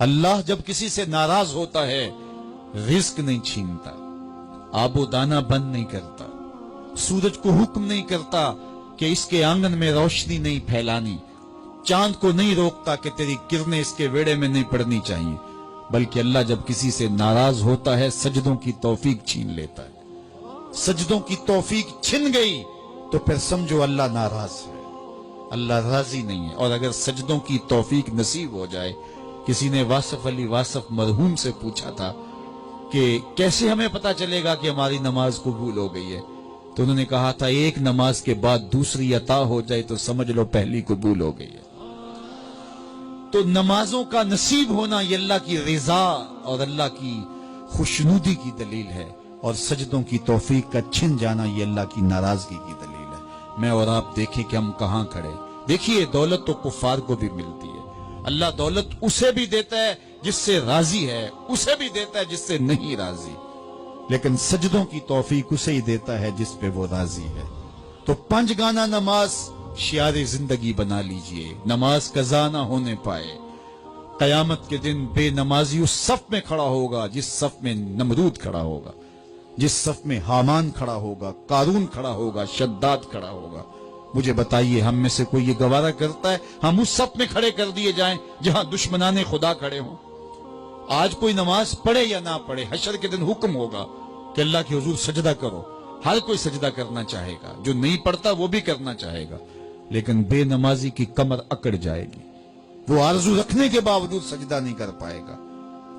اللہ جب کسی سے ناراض ہوتا ہے رزق نہیں چھینتا، آب و دانہ بند نہیں کرتا، سورج کو حکم نہیں کرتا کہ اس کے آنگن میں روشنی نہیں پھیلانی، چاند کو نہیں روکتا کہ تیری کرنیں اس کے ویڑے میں نہیں پڑنی چاہیے، بلکہ اللہ جب کسی سے ناراض ہوتا ہے سجدوں کی توفیق چھین لیتا ہے۔ سجدوں کی توفیق چھن گئی تو پھر سمجھو اللہ ناراض ہے، اللہ راضی نہیں ہے۔ اور اگر سجدوں کی توفیق نصیب ہو جائے، کسی نے واصف علی واصف مرحوم سے پوچھا تھا کہ کیسے ہمیں پتا چلے گا کہ ہماری نماز قبول ہو گئی ہے، تو انہوں نے کہا تھا ایک نماز کے بعد دوسری عطا ہو جائے تو سمجھ لو پہلی قبول ہو گئی ہے۔ تو نمازوں کا نصیب ہونا یہ اللہ کی رضا اور اللہ کی خوشنودی کی دلیل ہے، اور سجدوں کی توفیق کا چھن جانا یہ اللہ کی ناراضگی کی دلیل ہے۔ میں اور آپ دیکھیں کہ ہم کہاں کھڑے۔ دیکھیے دولت تو کفار کو بھی ملتی ہے، اللہ دولت اسے بھی دیتا ہے جس سے راضی ہے، اسے بھی دیتا ہے جس سے نہیں راضی، لیکن سجدوں کی توفیق اسے ہی دیتا ہے جس پہ وہ راضی ہے۔ تو 5 گانا نماز شعار زندگی بنا لیجئے، نماز قضا نہ ہونے پائے۔ قیامت کے دن بے نمازی اس صف میں کھڑا ہوگا جس صف میں نمرود کھڑا ہوگا، جس صف میں حامان کھڑا ہوگا، قارون کھڑا ہوگا، شداد کھڑا ہوگا۔ مجھے بتائیے ہم میں سے کوئی یہ گوارہ کرتا ہے ہم اس صف میں کھڑے کر دیے جائیں جہاں دشمنان خدا کھڑے ہوں؟ آج کوئی نماز پڑھے یا نہ پڑھے، حشر کے دن حکم ہوگا کہ اللہ کے حضور سجدہ کرو۔ ہر کوئی سجدہ کرنا چاہے گا، جو نہیں پڑھتا وہ بھی کرنا چاہے گا، لیکن بے نمازی کی کمر اکڑ جائے گی، وہ آرزو رکھنے کے باوجود سجدہ نہیں کر پائے گا۔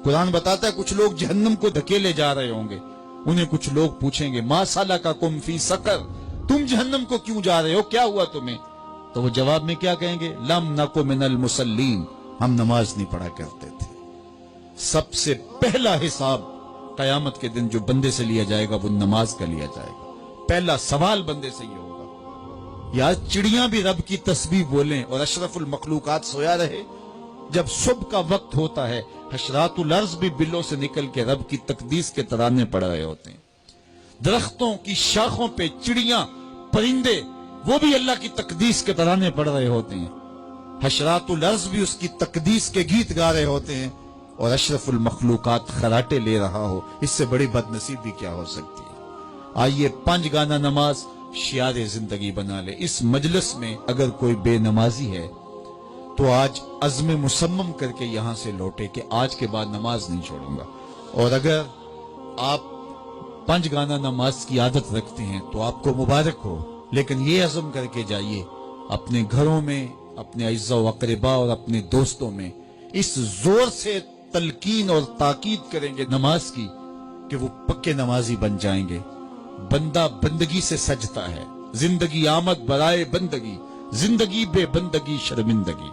قرآن بتاتا ہے کچھ لوگ جہنم کو دھکیلے جا رہے ہوں گے، انہیں کچھ لوگ پوچھیں گے ما سلککم فی سقر، تم جہنم کو کیوں جا رہے ہو، کیا ہوا تمہیں؟ تو وہ جواب میں کیا کہیں گے؟ لم نک من المصلین، ہم نماز نہیں پڑھا کرتے تھے۔ سب سے پہلا حساب قیامت کے دن جو بندے سے لیا جائے گا وہ نماز کا لیا جائے گا۔ پہلا سوال بندے سے یہ ہوگا۔ یا چڑیاں بھی رب کی تسبیح بولیں اور اشرف المخلوقات سویا رہے؟ جب صبح کا وقت ہوتا ہے حشرات الارض بھی بلوں سے نکل کے رب کی تقدیس کے ترانے پڑھ رہے ہوتے ہیں۔ درختوں کی شاخوں پہ چڑیاں، پرندے، وہ بھی اللہ کی تقدیس کے ترانے پڑھ رہے ہوتے ہیں۔ حشرات الارض بھی اس کی تقدیس کے گیت گا رہے ہوتے ہیں، اور اشرف المخلوقات خراٹے لے رہا ہو، اس سے بڑی بد نصیبی کیا ہو سکتی ہے؟ آئیے 5 گانا نماز شعار زندگی بنا لے۔ اس مجلس میں اگر کوئی بے نمازی ہے تو آج عزم مصمم کر کے یہاں سے لوٹے کہ آج کے بعد نماز نہیں چھوڑوں گا۔ اور اگر آپ 5 گانا نماز کی عادت رکھتے ہیں تو آپ کو مبارک ہو، لیکن یہ عزم کر کے جائیے اپنے گھروں میں، اپنے اعزاء و اقرباء اور اپنے دوستوں میں اس زور سے تلقین اور تاکید کریں گے نماز کی کہ وہ پکے نمازی بن جائیں گے۔ بندہ بندگی سے سجتا ہے، زندگی آمد برائے بندگی، زندگی بے بندگی شرمندگی۔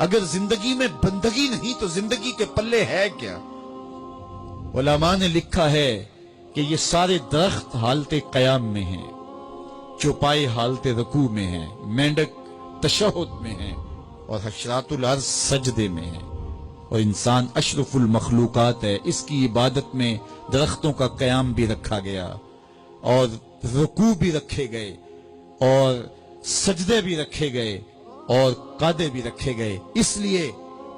اگر زندگی میں بندگی نہیں تو زندگی کے پلے ہے کیا؟ علماء نے لکھا ہے کہ یہ سارے درخت حالت قیام میں ہیں، چوپائے حالت رکوع میں ہیں، مینڈک تشہد میں ہیں، اور حشرات الارض سجدے میں ہیں، اور انسان اشرف المخلوقات ہے۔ اس کی عبادت میں درختوں کا قیام بھی رکھا گیا، اور رکوع بھی رکھے گئے، اور سجدے بھی رکھے گئے، اور قعدے بھی رکھے گئے، اس لیے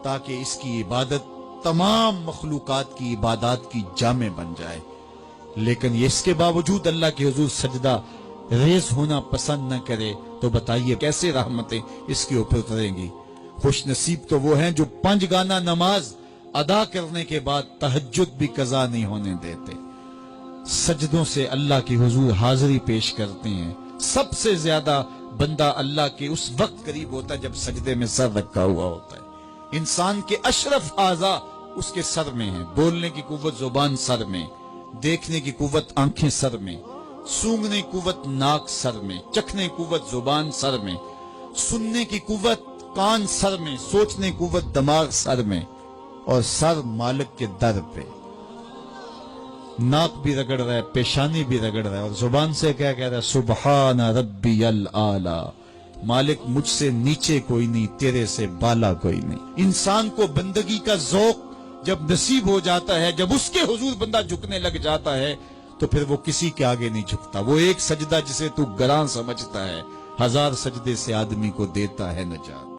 تاکہ اس کی عبادت تمام مخلوقات کی عبادات کی جامع بن جائے۔ لیکن اس کے باوجود اللہ کے حضور سجدہ ریز ہونا پسند نہ کرے تو بتائیے کیسے رحمتیں اس کے اوپر اتریں گی؟ خوش نصیب تو وہ ہیں جو 5 گانا نماز ادا کرنے کے بعد تہجد بھی قضا نہیں ہونے دیتے، سجدوں سے اللہ کے حضور حاضری پیش کرتے ہیں۔ سب سے زیادہ بندہ اللہ کے اس وقت قریب ہوتا ہے جب سجدے میں سر رکھا ہوا ہوتا ہے۔ انسان کے اشرف اعضاء اس کے سر میں ہیں، بولنے کی قوت زبان سر میں، دیکھنے کی قوت آنکھیں سر میں، سونگنے کی قوت ناک سر میں، چکھنے کی قوت زبان سر میں، سننے کی قوت کان سر میں، سوچنے کی قوت دماغ سر میں، اور سر مالک کے در پہ۔ ناک بھی رگڑ رہا ہے، پیشانی بھی رگڑ رہا ہے، اور زبان سے کیا کہہ رہا ہے؟ سبحان ربی الاعلی، مالک مجھ سے نیچے کوئی نہیں، تیرے سے بالا کوئی نہیں۔ انسان کو بندگی کا ذوق جب نصیب ہو جاتا ہے، جب اس کے حضور بندہ جھکنے لگ جاتا ہے تو پھر وہ کسی کے آگے نہیں جھکتا۔ وہ ایک سجدہ جسے تو گراں سمجھتا ہے 1000 سجدے سے آدمی کو دیتا ہے نجات۔